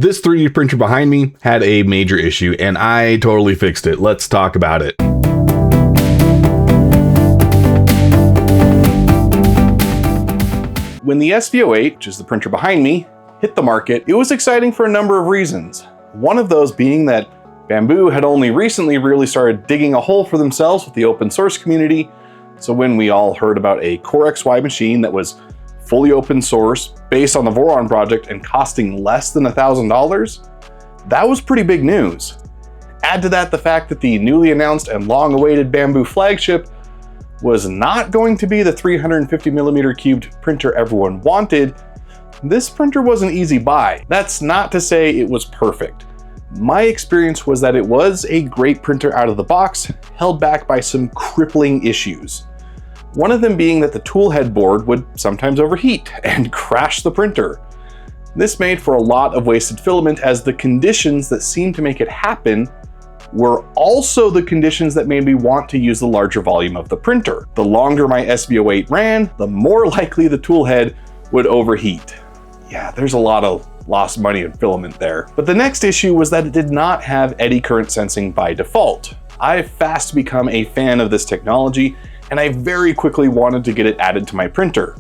This 3D printer behind me had a major issue and I totally fixed it. Let's talk about it. When the SV08, which is the printer behind me, hit the market, it was exciting for a number of reasons. One of those being that Bambu had only recently really started digging a hole for themselves with the open source community. So when we all heard about a CoreXY machine that was fully open source, based on the Voron project and costing less than $1,000, that was pretty big news. Add to that the fact that the newly announced and long-awaited Bambu flagship was not going to be the 350mm cubed printer everyone wanted. This printer was an easy buy. That's not to say it was perfect. My experience was that it was a great printer out of the box, held back by some crippling issues. One of them being that the toolhead board would sometimes overheat and crash the printer. This made for a lot of wasted filament, as the conditions that seemed to make it happen were also the conditions that made me want to use the larger volume of the printer. The longer my SV08 ran, the more likely the toolhead would overheat. Yeah, there's a lot of lost money in filament there. But the next issue was that it did not have eddy current sensing by default. I've fast become a fan of this technology, and I very quickly wanted to get it added to my printer.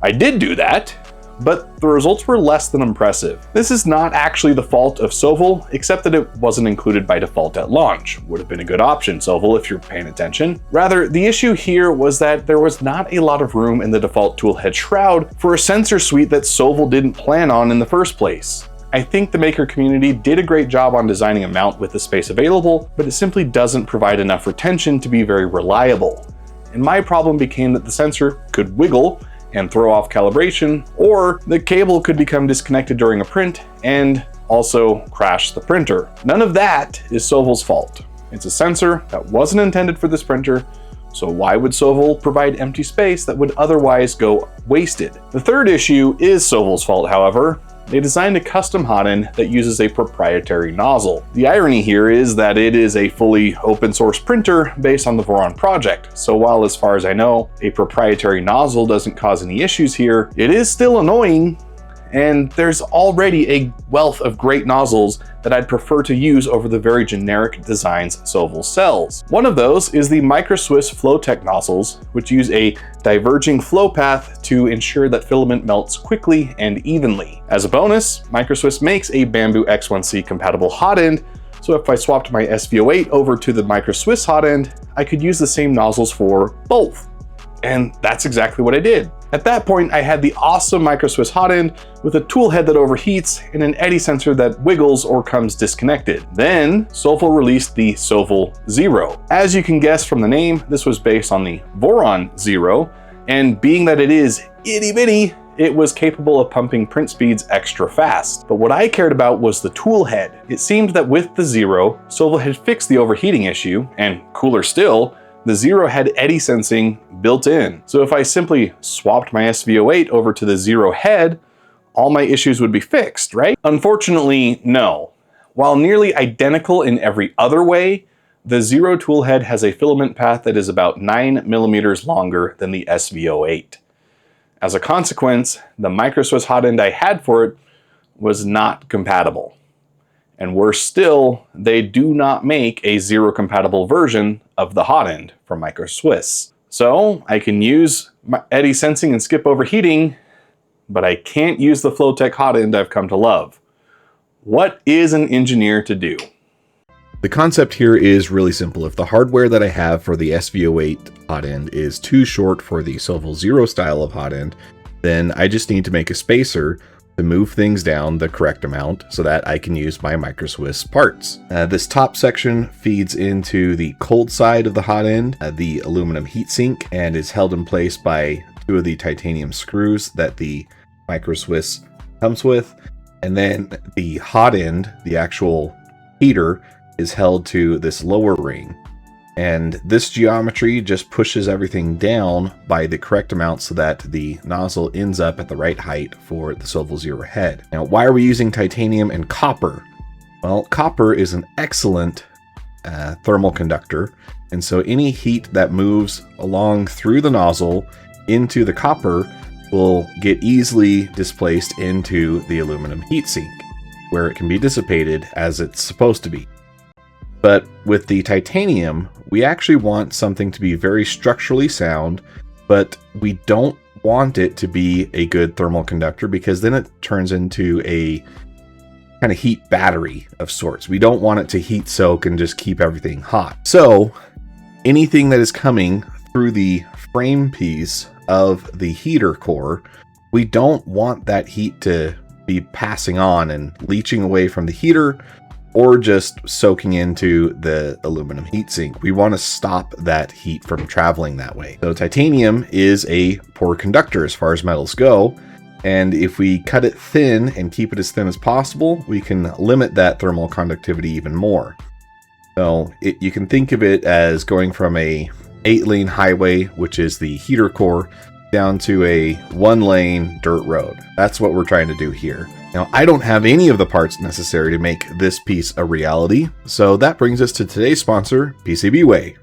I did do that, but the results were less than impressive. This is not actually the fault of Sovol, except that it wasn't included by default at launch. Would have been a good option, Sovol, if you're paying attention. Rather, the issue here was that there was not a lot of room in the default toolhead shroud for a sensor suite that Sovol didn't plan on in the first place. I think the maker community did a great job on designing a mount with the space available, but it simply doesn't provide enough retention to be very reliable. And my problem became that the sensor could wiggle and throw off calibration, or the cable could become disconnected during a print and also crash the printer. None of that is Sovol's fault. It's a sensor that wasn't intended for this printer, so why would Sovol provide empty space that would otherwise go wasted? The third issue is Sovol's fault, however. They designed a custom hot end that uses a proprietary nozzle. The irony here is that it is a fully open source printer based on the Voron project. So while, as far as I know, a proprietary nozzle doesn't cause any issues here, it is still annoying. And there's already a wealth of great nozzles that I'd prefer to use over the very generic designs Sovol sells. One of those is the MicroSwiss Flowtech nozzles, which use a diverging flow path to ensure that filament melts quickly and evenly. As a bonus, MicroSwiss makes a Bambu X1C compatible hot end, so if I swapped my SV08 over to the MicroSwiss hot end, I could use the same nozzles for both. And that's exactly what I did. At that point, I had the awesome MicroSwiss hot end with a tool head that overheats and an eddy sensor that wiggles or comes disconnected. Then Sovol released the Sovol Zero. As you can guess from the name, this was based on the Voron Zero, and being that it is itty bitty, it was capable of pumping print speeds extra fast. But what I cared about was the tool head. It seemed that with the Zero, Sovol had fixed the overheating issue, and cooler still, the Zero had eddy sensing built in. So if I simply swapped my SV08 over to the Zero head, all my issues would be fixed, right? Unfortunately, no. While nearly identical in every other way, the Zero toolhead has a filament path that is about 9mm longer than the SV08. As a consequence, the MicroSwiss hot end I had for it was not compatible. And worse still, they do not make a Zero compatible version of the hot end from MicroSwiss. So I can use my eddy sensing and skip overheating, but I can't use the Flowtech hot end I've come to love. What is an engineer to do? The concept here is really simple. If the hardware that I have for the SV08 hot end is too short for the Sovol Zero style of hot end, then I just need to make a spacer to move things down the correct amount so that I can use my MicroSwiss parts. This top section feeds into the cold side of the hot end, the aluminum heatsink, and is held in place by two of the titanium screws that the MicroSwiss comes with. And then the hot end, the actual heater, is held to this lower ring. And this geometry just pushes everything down by the correct amount so that the nozzle ends up at the right height for the Sovol Zero head. Now, why are we using titanium and copper? Well, copper is an excellent thermal conductor, and so any heat that moves along through the nozzle into the copper will get easily displaced into the aluminum heatsink. where it can be dissipated as it's supposed to be. But with the titanium, we actually want something to be very structurally sound, but we don't want it to be a good thermal conductor because then it turns into a kind of heat battery of sorts. We don't want it to heat soak and just keep everything hot. So anything that is coming through the frame piece of the heater core, we don't want that heat to be passing on and leaching away from the heater or just soaking into the aluminum heatsink. We want to stop that heat from traveling that way. So titanium is a poor conductor as far as metals go. And if we cut it thin and keep it as thin as possible, we can limit that thermal conductivity even more. So you can think of it as going from a 8-lane highway, which is the heater core, down to a 1-lane dirt road. That's what we're trying to do here. Now, I don't have any of the parts necessary to make this piece a reality, so that brings us to today's sponsor, PCBWay.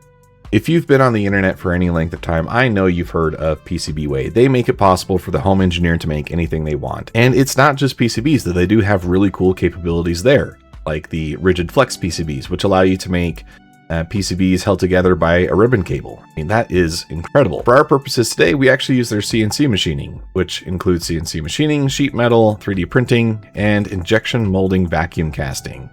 If you've been on the internet for any length of time, I know you've heard of PCBWay. They make it possible for the home engineer to make anything they want. And it's not just PCBs, though they do have really cool capabilities there, like the rigid flex PCBs, which allow you to make PCBs held together by a ribbon cable. I mean, that is incredible. For our purposes today, we actually use their CNC machining, which includes CNC machining, sheet metal, 3D printing, and injection molding vacuum casting.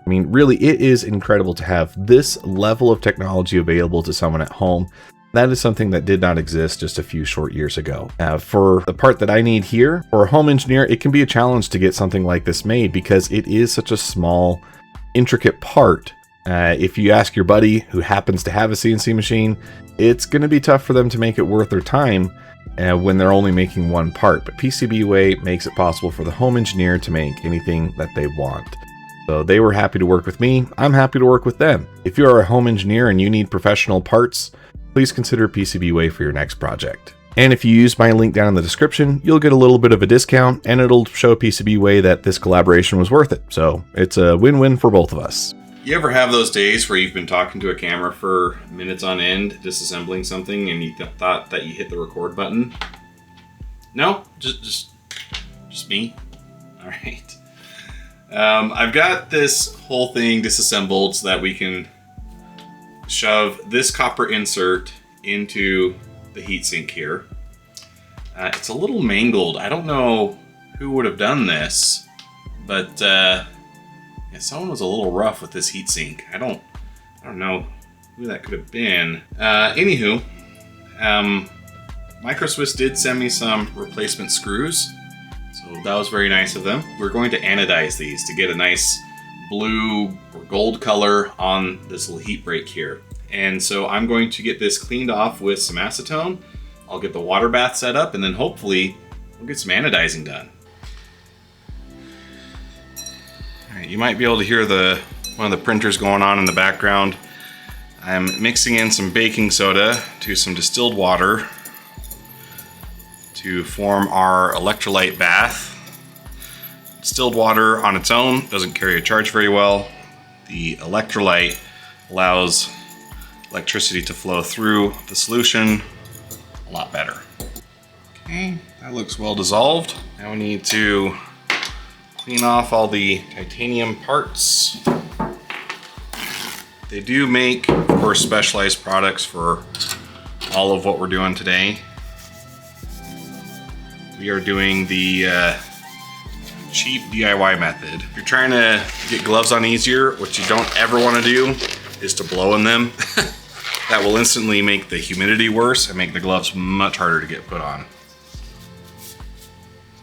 I mean, really, it is incredible to have this level of technology available to someone at home. That is something that did not exist just a few short years ago. For the part that I need here, for a home engineer, it can be a challenge to get something like this made because it is such a small, intricate part. If you ask your buddy who happens to have a CNC machine, it's going to be tough for them to make it worth their time when they're only making one part. But PCBWay makes it possible for the home engineer to make anything that they want. So they were happy to work with me. I'm happy to work with them. If you are a home engineer and you need professional parts, please consider PCBWay for your next project. And if you use my link down in the description, you'll get a little bit of a discount and it'll show PCBWay that this collaboration was worth it. So it's a win-win for both of us. You ever have those days where you've been talking to a camera for minutes on end, disassembling something, and you thought that you hit the record button? No? Just me? All right. I've got this whole thing disassembled so that we can shove this copper insert into the heatsink here. It's a little mangled. I don't know who would have done this, but yeah, someone was a little rough with this heatsink. I don't know who that could have been. Anywho, Microswiss did send me some replacement screws, so that was very nice of them. We're going to anodize these to get a nice blue or gold color on this little heat break here. And so I'm going to get this cleaned off with some acetone. I'll get the water bath set up, and then hopefully we'll get some anodizing done. All right, you might be able to hear one of the printers going on in the background. I'm mixing in some baking soda to some distilled water to form our electrolyte bath. Distilled water on its own doesn't carry a charge very well. The electrolyte allows electricity to flow through the solution a lot better. Okay, that looks well dissolved. Now we need to clean off all the titanium parts. They do make, of course, specialized products for all of what we're doing today. We are doing the cheap DIY method. If you're trying to get gloves on easier, what you don't ever want to do is to blow in them. That will instantly make the humidity worse and make the gloves much harder to get put on.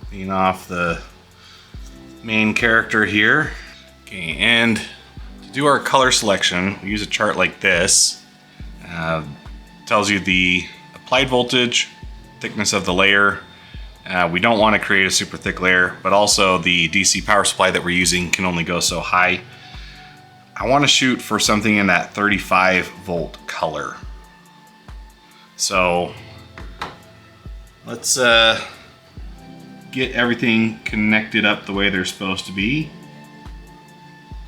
Clean off the main character here. Okay, and to do our color selection, we use a chart like this. Tells you the applied voltage, thickness of the layer. We don't want to create a super thick layer, but also the DC power supply that we're using can only go so high. I want to shoot for something in that 35 volt color. So let's get everything connected up the way they're supposed to be.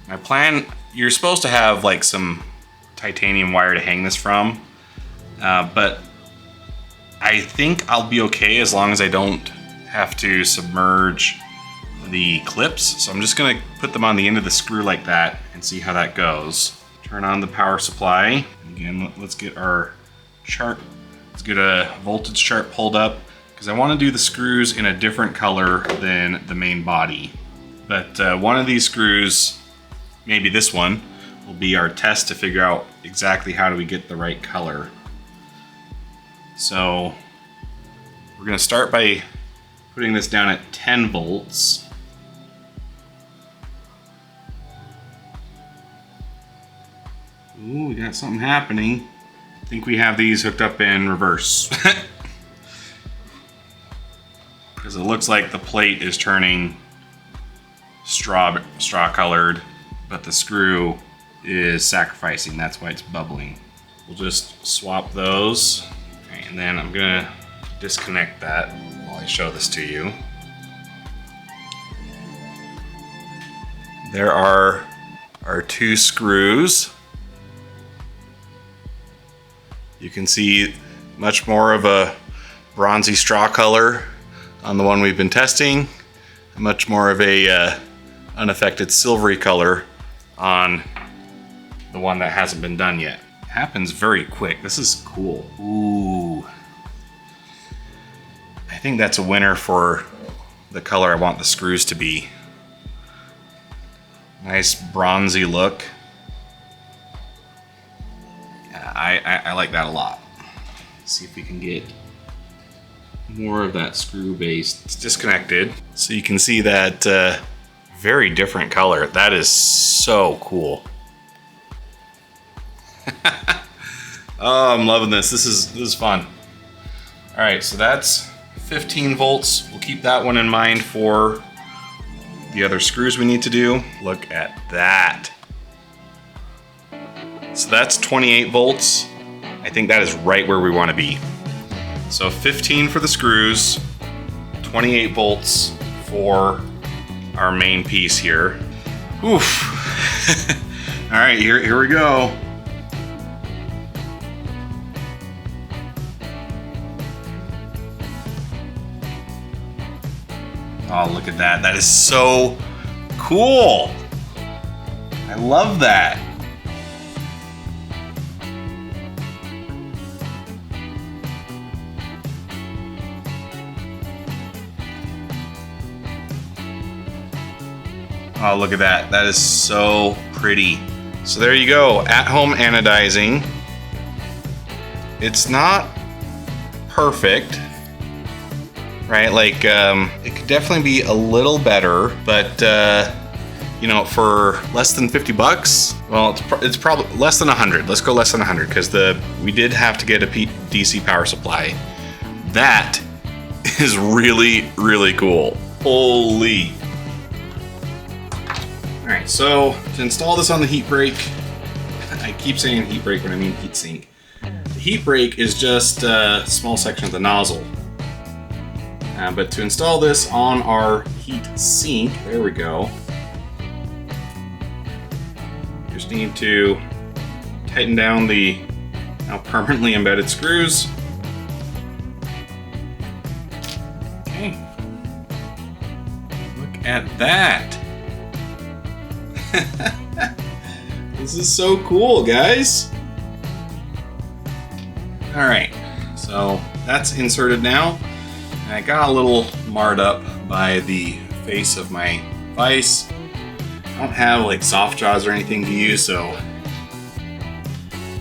My plan, you're supposed to have like some titanium wire to hang this from, but I think I'll be okay as long as I don't have to submerge the clips. So I'm just gonna put them on the end of the screw like that and see how that goes. Turn on the power supply. Again, let's get our chart, let's get a voltage chart pulled up, because I want to do the screws in a different color than the main body. But one of these screws, maybe this one, will be our test to figure out exactly how do we get the right color. So we're gonna start by putting this down at 10 volts. Ooh, we got something happening. I think we have these hooked up in reverse. Because it looks like the plate is turning straw colored, but the screw is sacrificing. That's why it's bubbling. We'll just swap those. Okay, and then I'm gonna disconnect that while I show this to you. There are our two screws. You can see much more of a bronzy straw color on the one we've been testing, much more of a unaffected silvery color on the one that hasn't been done yet. It happens very quick. This is cool. Ooh. I think that's a winner for the color I want the screws to be. Nice bronzy look. I like that a lot. Let's see if we can get more of that screw base. It's disconnected. So you can see that very different color. That is so cool. Oh, I'm loving this. This is fun. All right, so that's 15 volts. We'll keep that one in mind for the other screws we need to do. Look at that. So that's 28 volts. I think that is right where we want to be. So 15 for the screws, 28 volts for our main piece here. Oof. All right, here we go. Oh, look at that. That is so cool. I love that. Oh, look at that. That is so pretty. So there you go, at-home anodizing. It's not perfect, right? Like, it could definitely be a little better, but you know, for less than 50 bucks, well, it's probably less than 100. Let's go less than 100, because we did have to get a DC power supply. That is really, really cool. Holy. All right, so to install this on the heat brake, I keep saying heat brake when I mean heat sink. The heat brake is just a small section of the nozzle. But to install this on our heat sink, there we go. Just need to tighten down the now permanently embedded screws. Okay. Look at that. This is so cool, guys. All right, so that's inserted now. I got a little marred up by the face of my vise. I don't have like soft jaws or anything to use, so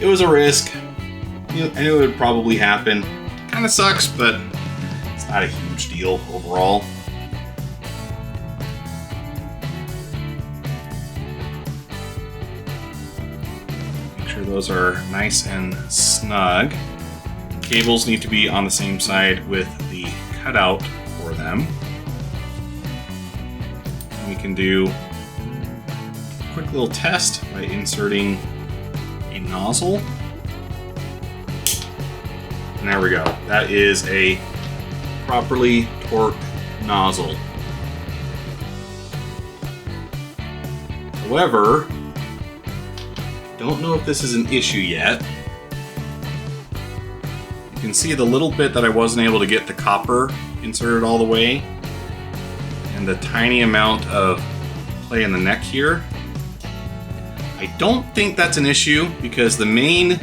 it was a risk. I knew it would probably happen. Kind of sucks, but it's not a huge deal overall. Those are nice and snug. Cables need to be on the same side with the cutout for them. And we can do a quick little test by inserting a nozzle. And there we go. That is a properly torqued nozzle. However, don't know if this is an issue yet. You can see the little bit that I wasn't able to get the copper inserted all the way. And and a tiny amount of play in the neck here. I don't think that's an issue because the main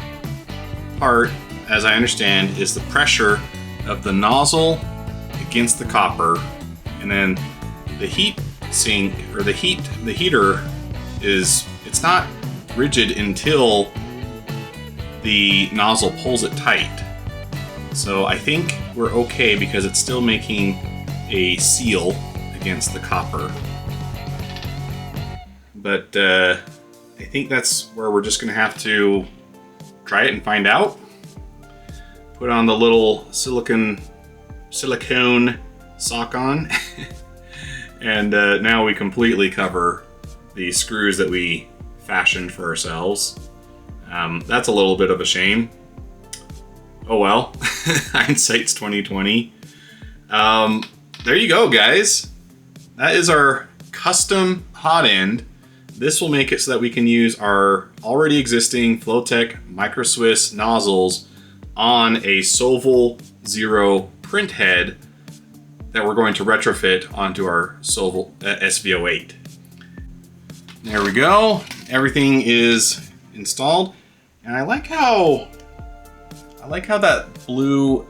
part, as I understand, is the pressure of the nozzle against the copper, and then the heat sink or the heater it's not rigid until the nozzle pulls it tight. So I think we're okay because it's still making a seal against the copper. But I think that's where we're just gonna have to try it and find out. Put on the little silicone sock on. And now we completely cover the screws that we fashioned for ourselves. That's a little bit of a shame. Oh well, hindsight's 2020. There you go, guys. That is our custom hot end. This will make it so that we can use our already existing Flowtech Micro Swiss nozzles on a Soval Zero print head that we're going to retrofit onto our Soval SV08. There we go. Everything is installed, and I like how that blue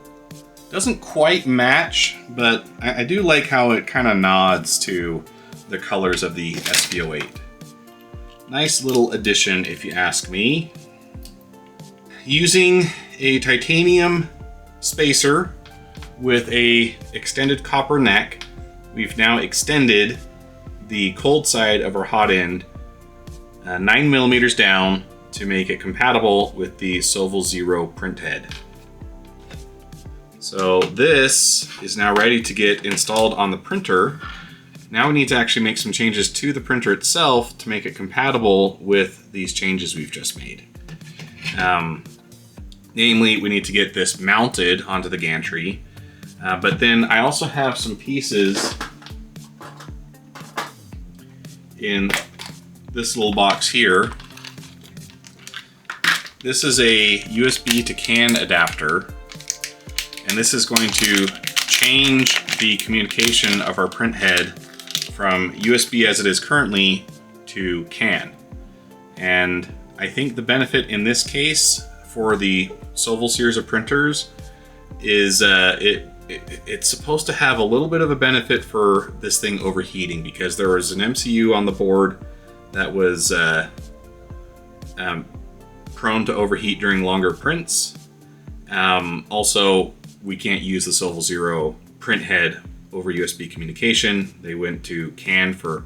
doesn't quite match, but I do like how it kind of nods to the colors of the SV08. Nice little addition, if you ask me. Using a titanium spacer with a extended copper neck, we've now extended the cold side of our hot end 9 millimeters down to make it compatible with the Soval Zero print head. So this is now ready to get installed on the printer. Now we need to actually make some changes to the printer itself to make it compatible with these changes we've just made. Namely, we need to get this mounted onto the gantry. But then I also have some pieces in this little box here. This is a USB to CAN adapter, and this is going to change the communication of our print head from USB as it is currently to CAN. And I think the benefit in this case for the Soval series of printers is it's supposed to have a little bit of a benefit for this thing overheating, because there was an MCU on the board that was prone to overheat during longer prints. Also, we can't use the Soval Zero print head over USB communication. They went to CAN for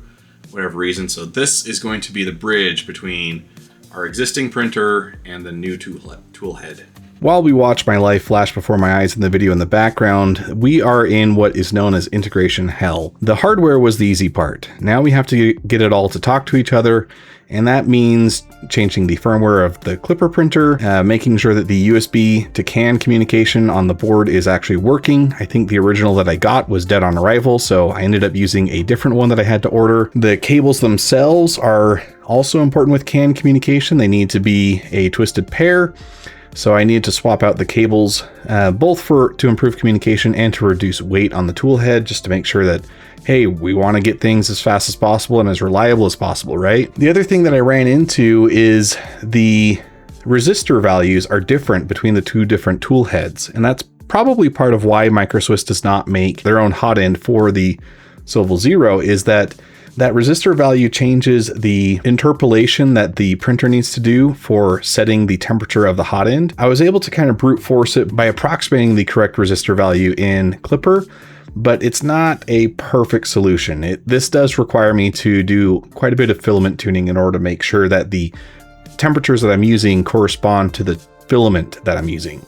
whatever reason. So this is going to be the bridge between our existing printer and the new tool head. While we watch my life flash before my eyes in the video in the background, we are in what is known as integration hell. The hardware was the easy part. Now we have to get it all to talk to each other, and that means changing the firmware of the Clipper printer, making sure that the USB to CAN communication on the board is actually working. I think the original that I got was dead on arrival, so I ended up using a different one that I had to order. The cables themselves are also important with CAN communication. They need to be a twisted pair. So I needed to swap out the cables, both to improve communication and to reduce weight on the tool head, just to make sure that, hey, we want to get things as fast as possible and as reliable as possible, right? The other thing that I ran into is the resistor values are different between the two different tool heads. And that's probably part of why Micro Swiss does not make their own hot end for the Soval Zero, is that resistor value changes the interpolation that the printer needs to do for setting the temperature of the hot end. I was able to kind of brute force it by approximating the correct resistor value in Clipper, but it's not a perfect solution. This does require me to do quite a bit of filament tuning in order to make sure that the temperatures that I'm using correspond to the filament that I'm using.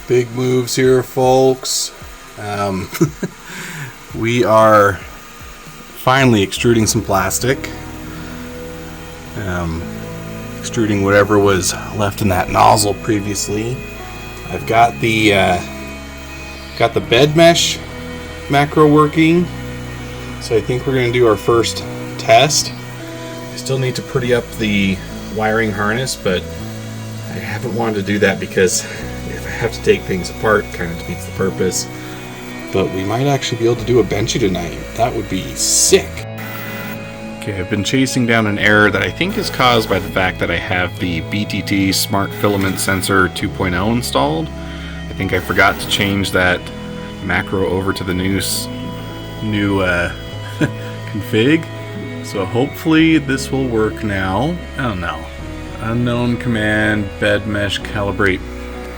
Big moves here, folks. We are finally extruding some plastic, extruding whatever was left in that nozzle previously. I've got the bed mesh macro working, so I think we're going to do our first test. I still need to pretty up the wiring harness, but I haven't wanted to do that because if I have to take things apart, it kind of defeats the purpose. but we might actually be able to do a benchy tonight. That would be sick. Okay, I've been chasing down an error that I think is caused by the fact that I have the BTT Smart Filament Sensor 2.0 installed. I think I forgot to change that macro over to the new config. So hopefully this will work now. I don't know. Unknown command, bed mesh, calibrate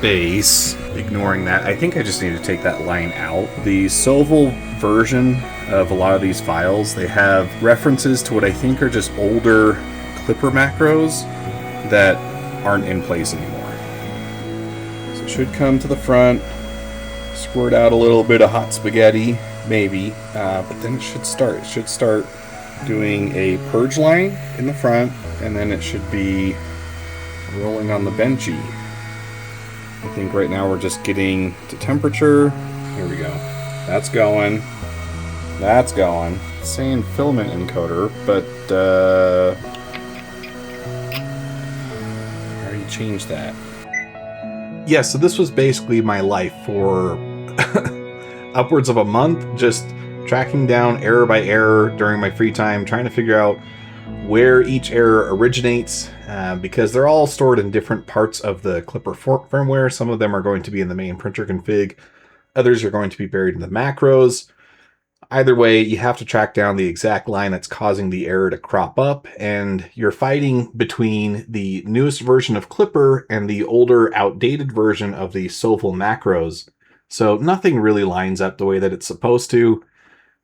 base. Ignoring that, I think I just need to take that line out. The Sovel version of a lot of these files, they have references to what I think are just older Clipper macros that aren't in place anymore. So it should come to the front, squirt out a little bit of hot spaghetti, maybe, but then it should start. It should start doing a purge line in the front, and then it should be rolling on the benchy. I think right now we're just getting to temperature. Here we go. That's going. That's going. It's saying filament encoder, but how do you change that? Yeah, so this was basically my life for upwards of a month, just tracking down error by error during my free time, trying to figure out where each error originates, because they're all stored in different parts of the Clipper firmware. Some of them are going to be in the main printer config. Others are going to be buried in the macros. Either way, you have to track down the exact line that's causing the error to crop up, and you're fighting between the newest version of Clipper and the older, outdated version of the Sovel macros. So nothing really lines up the way that it's supposed to.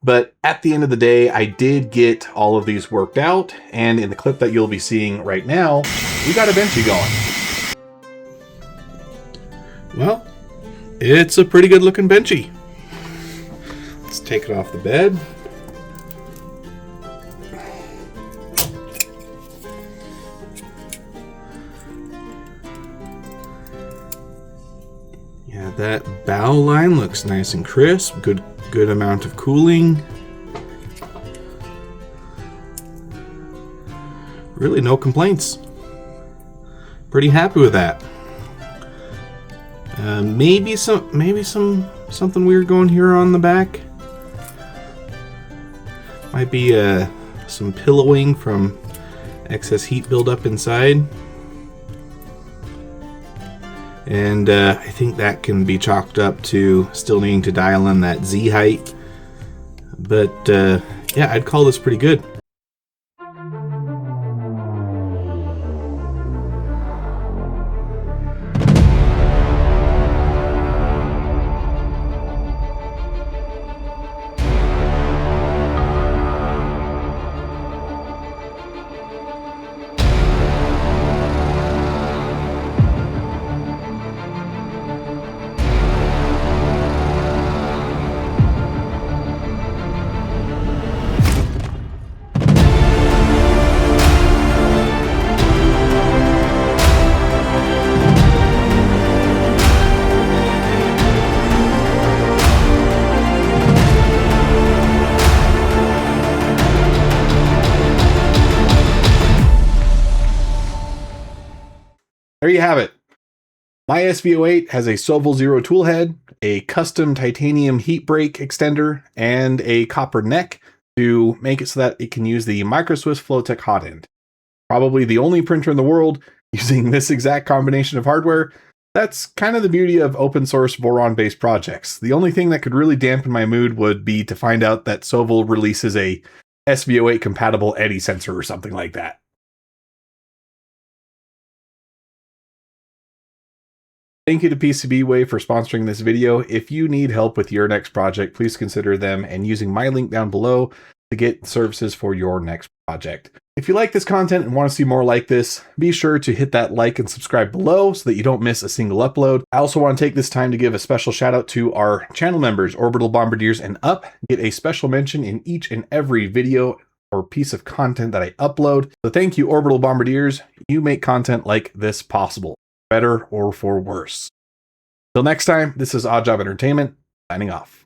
But at the end of the day, I did get all of these worked out, and in the clip that you'll be seeing right now, we got a benchy going. Well, it's a pretty good looking benchy. Let's take it off the bed. Yeah, that bow line looks nice and crisp. Good amount of cooling. Really no complaints. Pretty happy with that. Maybe something weird going here on the back. Might be some pillowing from excess heat buildup inside. And I think that can be chalked up to still needing to dial in that Z height. But yeah, I'd call this pretty good. There you have it. My SV08 has a Sovel Zero toolhead, a custom titanium heat break extender, and a copper neck to make it so that it can use the MicroSwiss Flowtech hot end. Probably the only printer in the world using this exact combination of hardware. That's kind of the beauty of open source Voron-based projects. The only thing that could really dampen my mood would be to find out that Sovel releases a SV08 compatible eddy sensor or something like that. Thank you to PCBWay for sponsoring this video. If you need help with your next project, please consider them and using my link down below to get services for your next project. If you like this content and want to see more like this, be sure to hit that like and subscribe below so that you don't miss a single upload. I also want to take this time to give a special shout out to our channel members, Orbital Bombardiers and Up. Get a special mention in each and every video or piece of content that I upload. So thank you, Orbital Bombardiers. You make content like this possible, better or for worse. Till next time, this is Odd Job Entertainment, signing off.